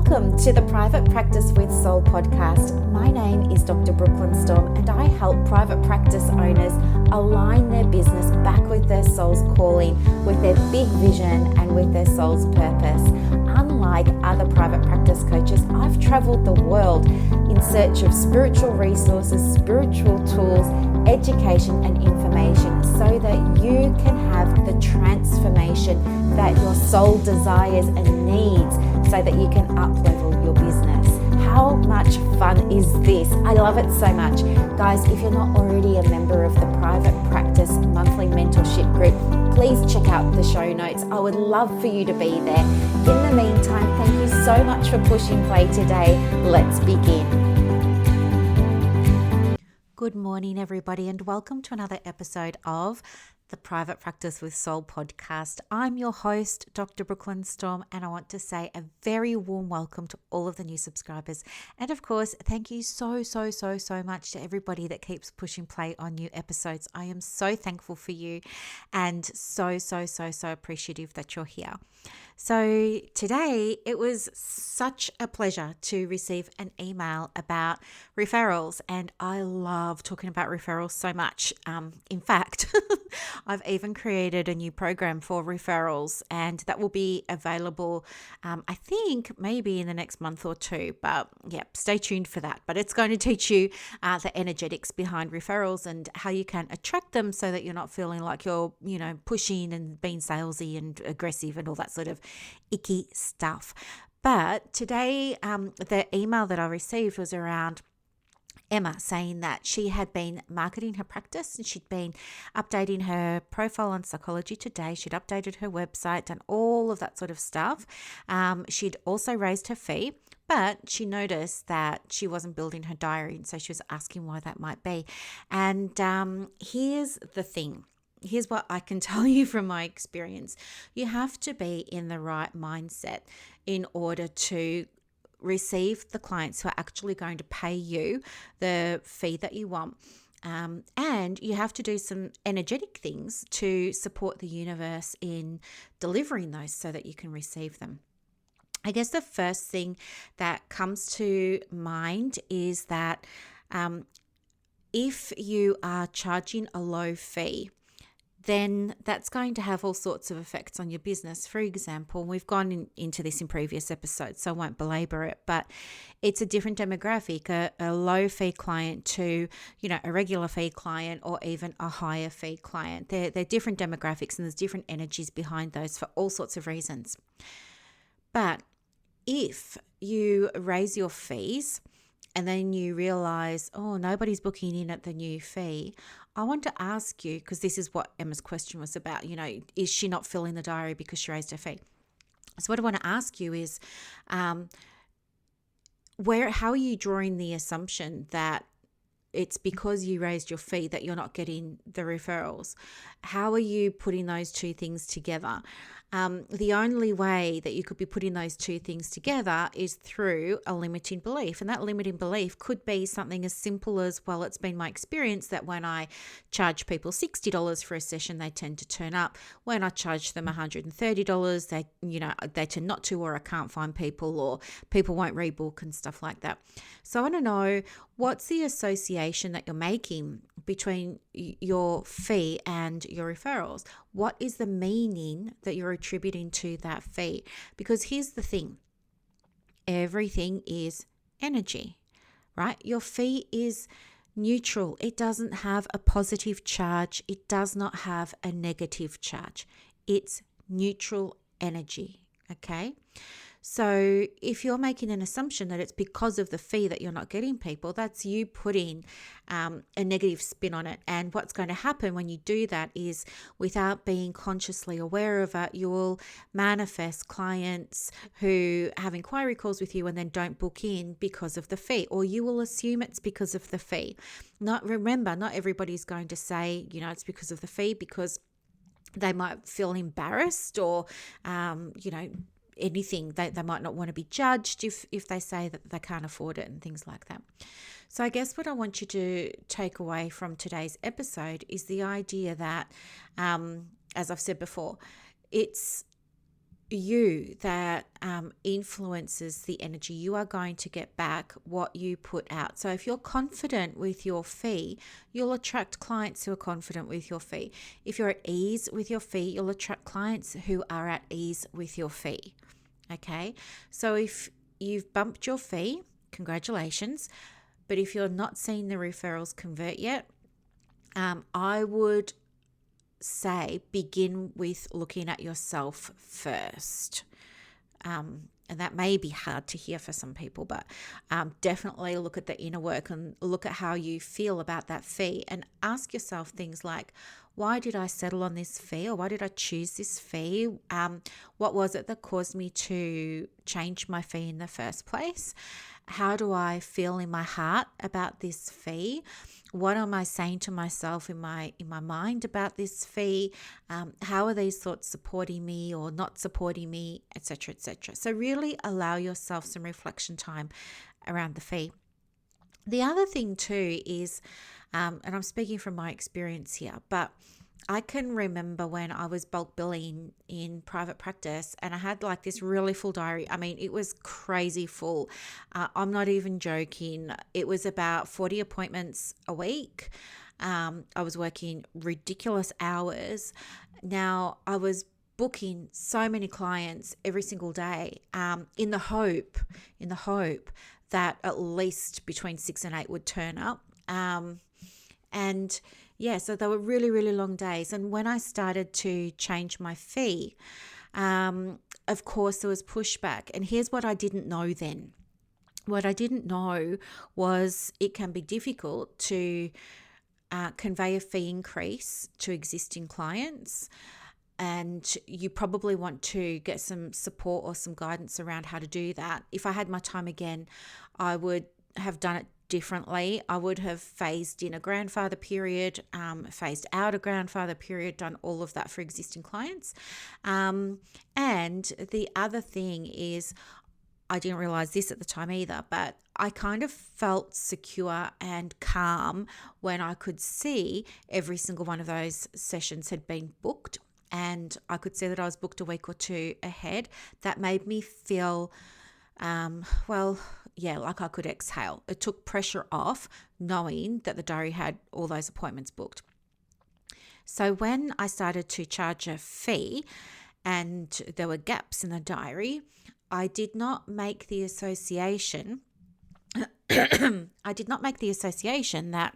Welcome to the Private Practice with Soul podcast. My name is Dr. Brooklyn Storme, and I help private practice owners align their business back with their soul's calling, with their big vision and with their soul's purpose. Unlike other private practice coaches, I've traveled the world in search of spiritual resources, spiritual tools, education and information so that you can have the transformation that your soul desires and needs so that you can up-level your business. How much fun is this? I love it so much. Guys, if you're not already a member of the Private Practice Monthly Mentorship Group, please check out the show notes. I would love for you to be there. In the meantime, thank you so much for pushing play today. Let's begin. Good morning, everybody, and welcome to another episode of the Private Practice with Soul podcast. I'm your host, Dr. Brooklyn Storme, and I want to say a very warm welcome to all of the new subscribers. And of course, thank you so much to everybody that keeps pushing play on new episodes. I am so thankful for you and so appreciative that you're here. So today it was such a pleasure to receive an email about referrals, and I love talking about referrals so much. In fact, I've even created a new program for referrals, and that will be available, I think maybe in the next month or two, but yeah, stay tuned for that. But it's going to teach you the energetics behind referrals and how you can attract them so that you're not feeling like you're, pushing and being salesy and aggressive and all that sort of icky stuff. But today, the email that I received was around Emma saying that she had been marketing her practice and she'd been updating her profile on Psychology Today. She'd updated her website and all of that sort of stuff. She'd also raised her fee, but she noticed that she wasn't building her diary. And so she was asking why that might be. And here's the thing. Here's what I can tell you from my experience. You have to be in the right mindset in order to receive the clients who are actually going to pay you the fee that you want. And you have to do some energetic things to support the universe in delivering those so that you can receive them. I guess the first thing that comes to mind is that if you are charging a low fee, then that's going to have all sorts of effects on your business. For example, we've gone into this in previous episodes, so I won't belabor it, but it's a different demographic, a low fee client to, a regular fee client or even a higher fee client. They're different demographics and there's different energies behind those for all sorts of reasons. But if you raise your fees and then you realize, nobody's booking in at the new fee, I want to ask you, because this is what Emma's question was about, is she not filling the diary because she raised her fee? So what I want to ask you is, how are you drawing the assumption that it's because you raised your fee that you're not getting the referrals? How are you putting those two things together? The only way that you could be putting those two things together is through a limiting belief. And that limiting belief could be something as simple as, well, it's been my experience that when I charge people $60 for a session, they tend to turn up. When I charge them $130, they tend not to, or I can't find people, or people won't rebook and stuff like that. So I want to know, what's the association that you're making between your fee and your referrals? What is the meaning that you're attributing to that fee? Because here's the thing. Everything is energy, right? Your fee is neutral. It doesn't have a positive charge. It does not have a negative charge. It's neutral energy, okay? So if you're making an assumption that it's because of the fee that you're not getting people, that's you putting a negative spin on it. And what's going to happen when you do that is, without being consciously aware of it, you will manifest clients who have inquiry calls with you and then don't book in because of the fee, or you will assume it's because of the fee. Remember, not everybody's going to say, it's because of the fee, because they might feel embarrassed or, anything. They might not want to be judged if they say that they can't afford it and things like that. So I guess what I want you to take away from today's episode is the idea that, as I've said before, it's you that influences the energy. You are going to get back what you put out. So if you're confident with your fee, you'll attract clients who are confident with your fee. If you're at ease with your fee, you'll attract clients who are at ease with your fee. Okay, so if you've bumped your fee, congratulations. But if you're not seeing the referrals convert yet, I would say begin with looking at yourself first. And that may be hard to hear for some people, but definitely look at the inner work and look at how you feel about that fee and ask yourself things like, why did I settle on this fee, or why did I choose this fee? What was it that caused me to change my fee in the first place? How do I feel in my heart about this fee? What am I saying to myself in my mind about this fee? How are these thoughts supporting me or not supporting me, etc., etc. So really allow yourself some reflection time around the fee. The other thing too is, and I'm speaking from my experience here, but I can remember when I was bulk billing in private practice and I had like this really full diary. I mean, it was crazy full. I'm not even joking. It was about 40 appointments a week. I was working ridiculous hours. Now, I was booking so many clients every single day, in the hope that at least between 6 and 8 would turn up. And yeah, so they were really, really long days. And when I started to change my fee, of course, there was pushback. And here's what I didn't know then. What I didn't know was it can be difficult to convey a fee increase to existing clients. And you probably want to get some support or some guidance around how to do that. If I had my time again, I would have done it differently. I would have phased in a grandfather period, phased out a grandfather period, done all of that for existing clients. And the other thing is, I didn't realize this at the time either, but I kind of felt secure and calm when I could see every single one of those sessions had been booked, and I could see that I was booked a week or two ahead. That made me feel like I could exhale. It took pressure off knowing that the diary had all those appointments booked. So when I started to charge a fee and there were gaps in the diary, I did not make the association that,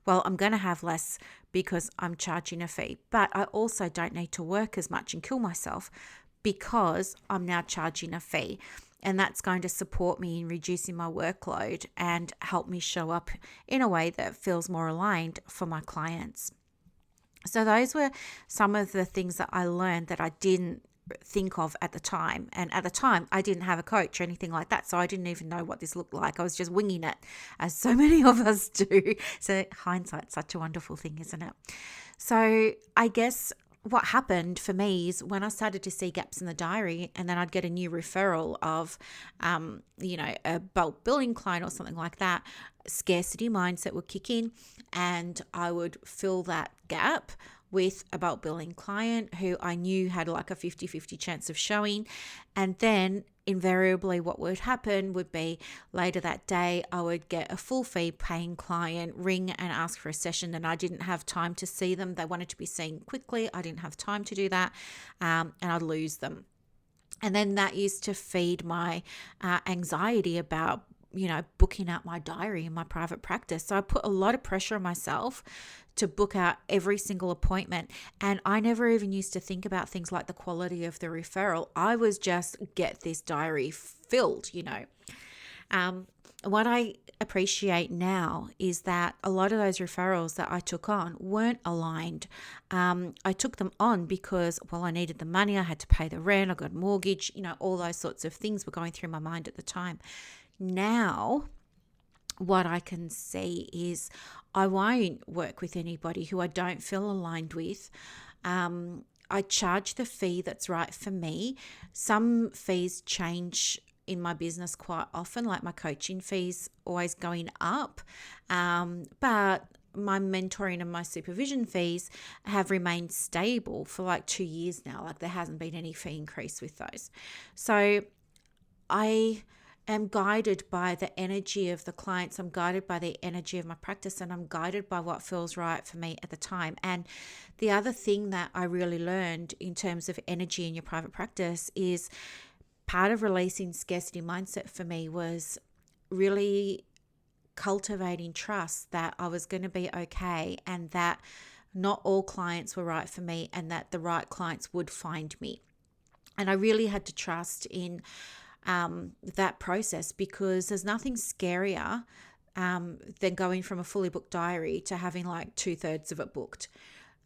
well, I'm going to have less because I'm charging a fee, but I also don't need to work as much and kill myself because I'm now charging a fee. And that's going to support me in reducing my workload and help me show up in a way that feels more aligned for my clients. So those were some of the things that I learned that I didn't think of at the time. And at the time, I didn't have a coach or anything like that. So I didn't even know what this looked like. I was just winging it, as so many of us do. So hindsight's such a wonderful thing, isn't it? So I guess what happened for me is when I started to see gaps in the diary, and then I'd get a new referral of, a bulk billing client or something like that, scarcity mindset would kick in, and I would fill that gap with a bulk billing client who I knew had like a 50-50 chance of showing. And then invariably what would happen would be later that day, I would get a full fee paying client ring and ask for a session, and I didn't have time to see them. They wanted to be seen quickly. I didn't have time to do that, and I'd lose them. And then that used to feed my anxiety about booking out my diary in my private practice. So I put a lot of pressure on myself to book out every single appointment. And I never even used to think about things like the quality of the referral. I was just get this diary filled. What I appreciate now is that a lot of those referrals that I took on weren't aligned. I took them on because, I needed the money. I had to pay the rent. I got a mortgage. All those sorts of things were going through my mind at the time. Now, what I can see is I won't work with anybody who I don't feel aligned with. I charge the fee that's right for me. Some fees change in my business quite often, like my coaching fees always going up. But my mentoring and my supervision fees have remained stable for like 2 years now. Like there hasn't been any fee increase with those. So I am guided by the energy of the clients. I'm guided by the energy of my practice, and I'm guided by what feels right for me at the time. And the other thing that I really learned in terms of energy in your private practice is part of releasing scarcity mindset for me was really cultivating trust that I was going to be okay, and that not all clients were right for me, and that the right clients would find me. And I really had to trust in that process, because there's nothing scarier than going from a fully booked diary to having like 2/3 of it booked.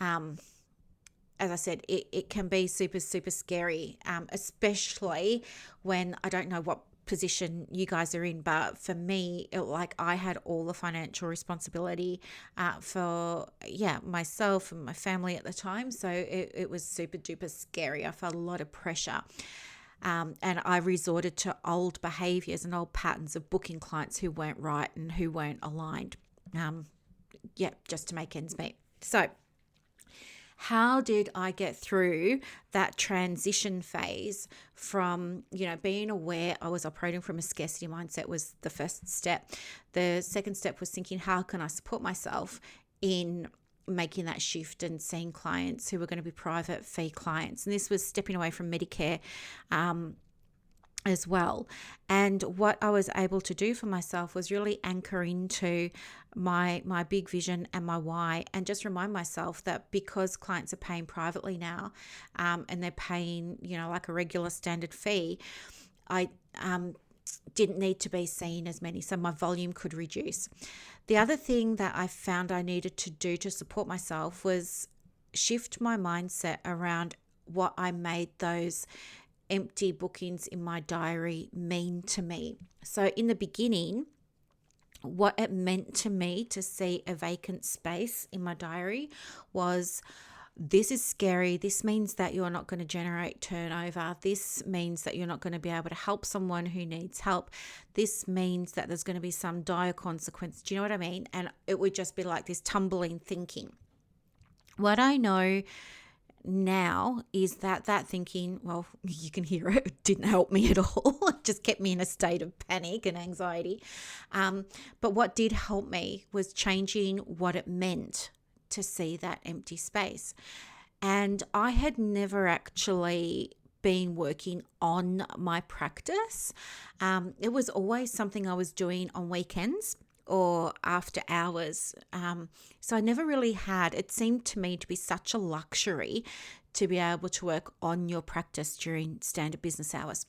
As I said, it can be super, super scary, especially when I don't know what position you guys are in, but for me, I had all the financial responsibility for myself and my family at the time. So it was super duper scary. I felt a lot of pressure. And I resorted to old behaviors and old patterns of booking clients who weren't right and who weren't aligned. Just to make ends meet. So how did I get through that transition phase from, being aware I was operating from a scarcity mindset was the first step. The second step was thinking, how can I support myself in making that shift and seeing clients who were going to be private fee clients? And this was stepping away from Medicare as well. And what I was able to do for myself was really anchor into my big vision and my why, and just remind myself that because clients are paying privately now, and they're paying, like a regular standard fee, I didn't need to be seeing as many, so my volume could reduce. The other thing that I found I needed to do to support myself was shift my mindset around what I made those empty bookings in my diary mean to me. So in the beginning, what it meant to me to see a vacant space in my diary was, this is scary. This means that you're not going to generate turnover. This means that you're not going to be able to help someone who needs help. This means that there's going to be some dire consequence. Do you know what I mean? And it would just be like this tumbling thinking. What I know now is that thinking, well, you can hear it didn't help me at all. It just kept me in a state of panic and anxiety. But what did help me was changing what it meant to see that empty space. And I had never actually been working on my practice. It was always something I was doing on weekends or after hours. So I never really had, it seemed to me to be such a luxury to be able to work on your practice during standard business hours.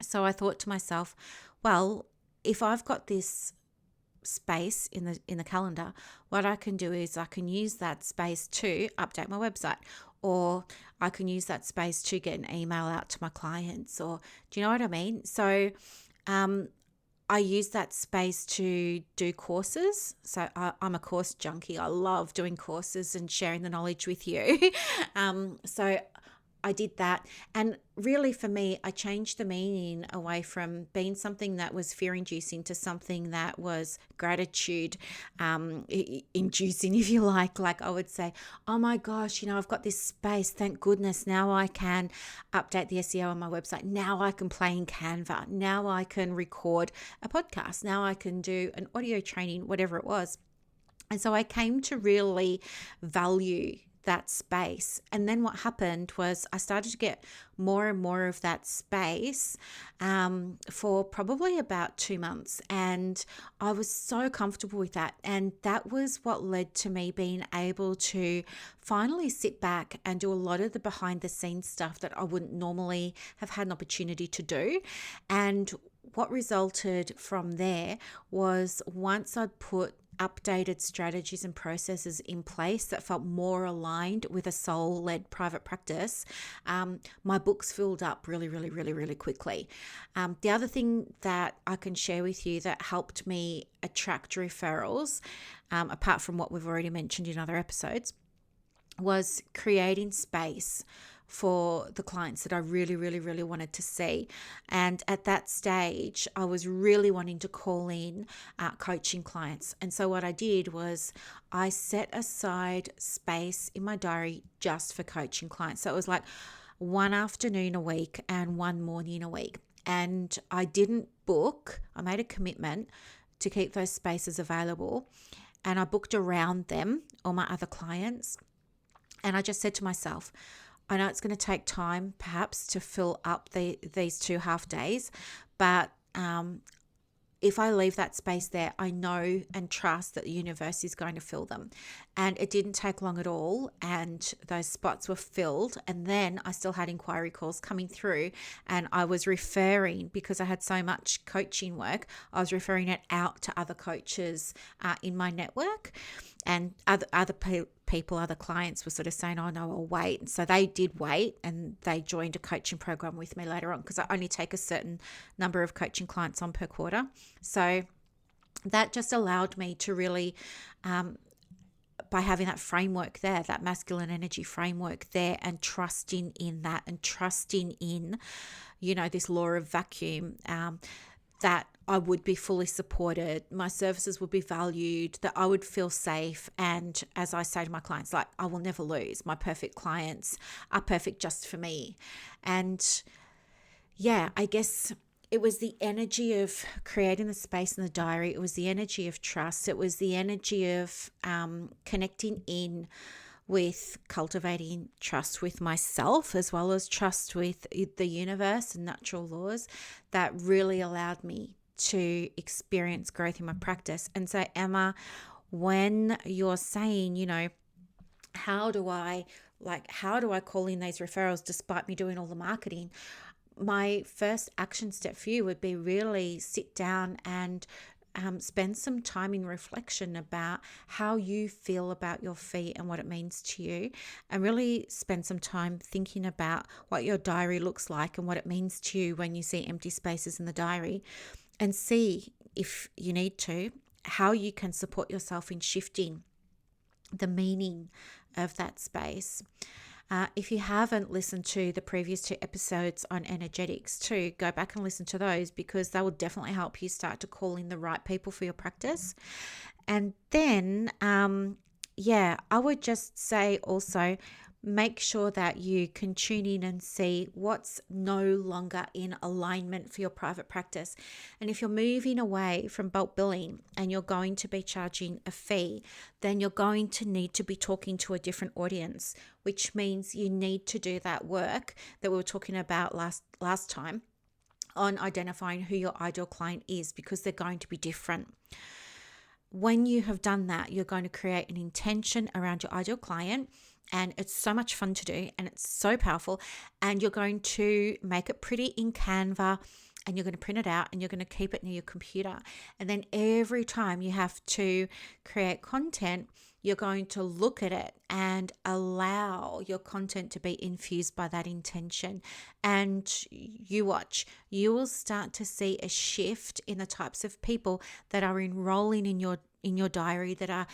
So I thought to myself, well, if I've got this space in the calendar, what I can do is I can use that space to update my website, or I can use that space to get an email out to my clients, or do you know what I mean? So I use that space to do courses. So I'm a course junkie. I love doing courses and sharing the knowledge with you. So I did that. And really for me, I changed the meaning away from being something that was fear-inducing to something that was gratitude inducing, if you like. Like I would say, oh my gosh, I've got this space. Thank goodness. Now I can update the SEO on my website. Now I can play in Canva. Now I can record a podcast. Now I can do an audio training, whatever it was. And so I came to really value that space. And then what happened was I started to get more and more of that space for probably about 2 months. And I was so comfortable with that. And that was what led to me being able to finally sit back and do a lot of the behind the scenes stuff that I wouldn't normally have had an opportunity to do. And what resulted from there was, once I'd put updated strategies and processes in place that felt more aligned with a soul-led private practice, my books filled up really, really, really, really quickly. The other thing that I can share with you that helped me attract referrals, apart from what we've already mentioned in other episodes, was creating space for the clients that I really, really, really wanted to see. And at that stage, I was really wanting to call in coaching clients. And so what I did was I set aside space in my diary just for coaching clients. So it was like one afternoon a week and one morning a week. And I didn't book, I made a commitment to keep those spaces available. And I booked around them, all my other clients. And I just said to myself, I know it's going to take time perhaps to fill up these 2 half days, but if I leave that space there, I know and trust that the universe is going to fill them. And it didn't take long at all. And those spots were filled. And then I still had inquiry calls coming through. And I was referring, because I had so much coaching work, I was referring it out to other coaches in my network. And other people, other clients were sort of saying, oh no, I'll wait. And so they did wait, and they joined a coaching program with me later on, because I only take a certain number of coaching clients on per quarter. So that just allowed me to really, by having that framework there, that masculine energy framework there, and trusting in that, and trusting in, this law of vacuum, that I would be fully supported, my services would be valued, that I would feel safe. And as I say to my clients, like, I will never lose. My perfect clients are perfect just for me. And yeah, I guess it was the energy of creating the space in the diary. It was the energy of trust. It was the energy of connecting in with cultivating trust with myself, as well as trust with the universe and natural laws, that really allowed me to experience growth in my practice. And so, Emma, when you're saying, how do I call in these referrals despite me doing all the marketing? My first action step for you would be really sit down and spend some time in reflection about how you feel about your fee and what it means to you, and really spend some time thinking about what your diary looks like and what it means to you when you see empty spaces in the diary, and see, if you need to, how you can support yourself in shifting the meaning of that space. If you haven't listened to the previous 2 episodes on energetics too, go back and listen to those, because that will definitely help you start to call in the right people for your practice. And then, I would just say also, make sure that you can tune in and see what's no longer in alignment for your private practice. And if you're moving away from bulk billing and you're going to be charging a fee, then you're going to need to be talking to a different audience, which means you need to do that work that we were talking about last time on identifying who your ideal client is, because they're going to be different. When you have done that, you're going to create an intention around your ideal client. And it's so much fun to do, and it's so powerful. And you're going to make it pretty in Canva, and you're going to print it out, and you're going to keep it near your computer. And then every time you have to create content, you're going to look at it and allow your content to be infused by that intention. And you watch, you will start to see a shift in the types of people that are enrolling in your diary, that are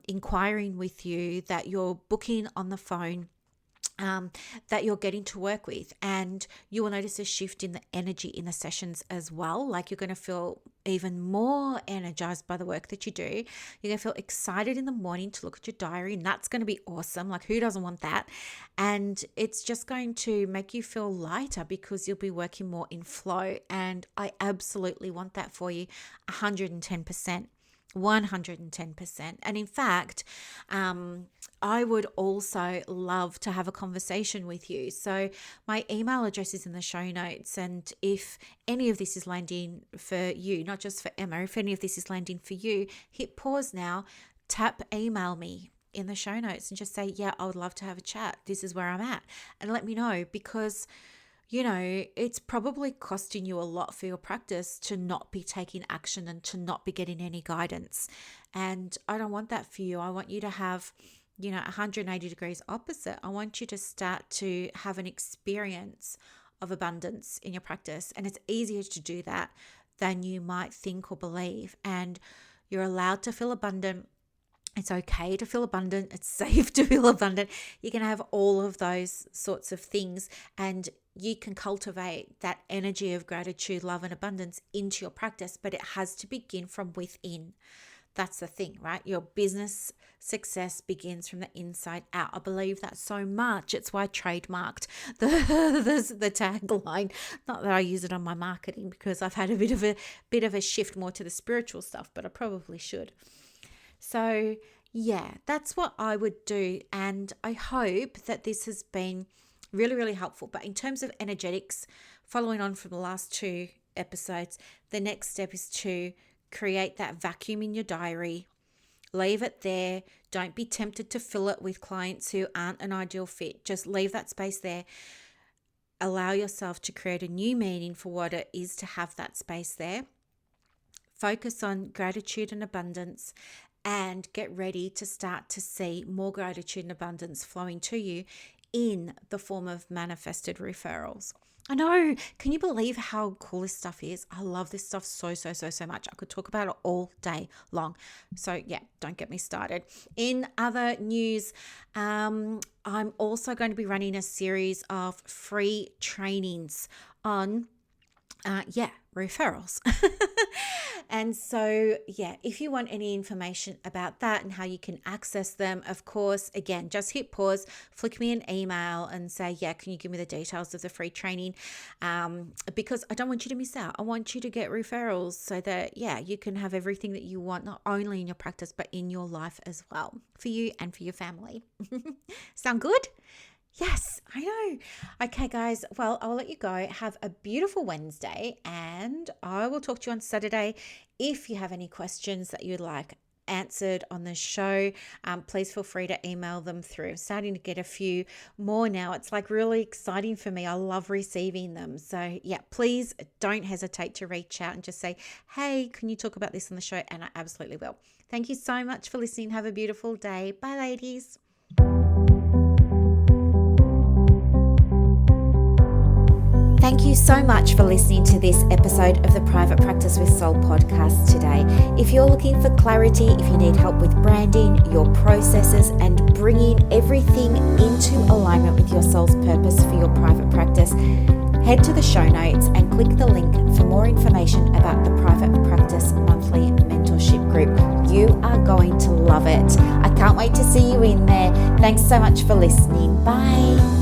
inquiring with you, that you're booking on the phone, that you're getting to work with. And you will notice a shift in the energy in the sessions as well. Like, you're going to feel even more energized by the work that you do. You're going to feel excited in the morning to look at your diary, and that's going to be awesome. Like, who doesn't want that? And it's just going to make you feel lighter, because you'll be working more in flow. And I absolutely want that for you, 110%. 110%. And in fact, I would also love to have a conversation with you. So my email address is in the show notes. And if any of this is landing for you, not just for Emma, if any of this is landing for you, hit pause now, tap email me in the show notes and just say, yeah, I would love to have a chat. This is where I'm at. And let me know, because it's probably costing you a lot for your practice to not be taking action and to not be getting any guidance. And I don't want that for you. I want you to have, 180 degrees opposite. I want you to start to have an experience of abundance in your practice. And it's easier to do that than you might think or believe. And you're allowed to feel abundant. It's okay to feel abundant. It's safe to feel abundant. You can have all of those sorts of things, and you can cultivate that energy of gratitude, love, and abundance into your practice, but it has to begin from within. That's the thing, right? Your business success begins from the inside out. I believe that so much. It's why I trademarked the tagline. Not that I use it on my marketing, because I've had a bit of a shift more to the spiritual stuff, but I probably should. So yeah, that's what I would do. And I hope that this has been really, really helpful. But in terms of energetics, following on from the last 2 episodes, the next step is to create that vacuum in your diary. Leave it there. Don't be tempted to fill it with clients who aren't an ideal fit. Just leave that space there. Allow yourself to create a new meaning for what it is to have that space there. Focus on gratitude and abundance, and get ready to start to see more gratitude and abundance flowing to you in the form of manifested referrals. I know. Can you believe how cool this stuff is? I love this stuff so much. I could talk about it all day long. So yeah, don't get me started. In other news, I'm also going to be running a series of free trainings on referrals. And so, if you want any information about that and how you can access them, of course, again, just hit pause, flick me an email and say, can you give me the details of the free training? Because I don't want you to miss out. I want you to get referrals so that, you can have everything that you want, not only in your practice, but in your life as well, for you and for your family. Sound good? Yes, I know. Okay, guys. Well, I'll let you go. Have a beautiful Wednesday, and I will talk to you on Saturday. If you have any questions that you'd like answered on the show, please feel free to email them through. I'm starting to get a few more now. It's like really exciting for me. I love receiving them. So please don't hesitate to reach out and just say, hey, can you talk about this on the show? And I absolutely will. Thank you so much for listening. Have a beautiful day. Bye, ladies. Thank you so much for listening to this episode of the Private Practice with Soul podcast today. If you're looking for clarity, if you need help with branding, your processes, and bringing everything into alignment with your soul's purpose for your private practice, head to the show notes and click the link for more information about the Private Practice Monthly Mentorship Group. You are going to love it. I can't wait to see you in there. Thanks so much for listening. Bye.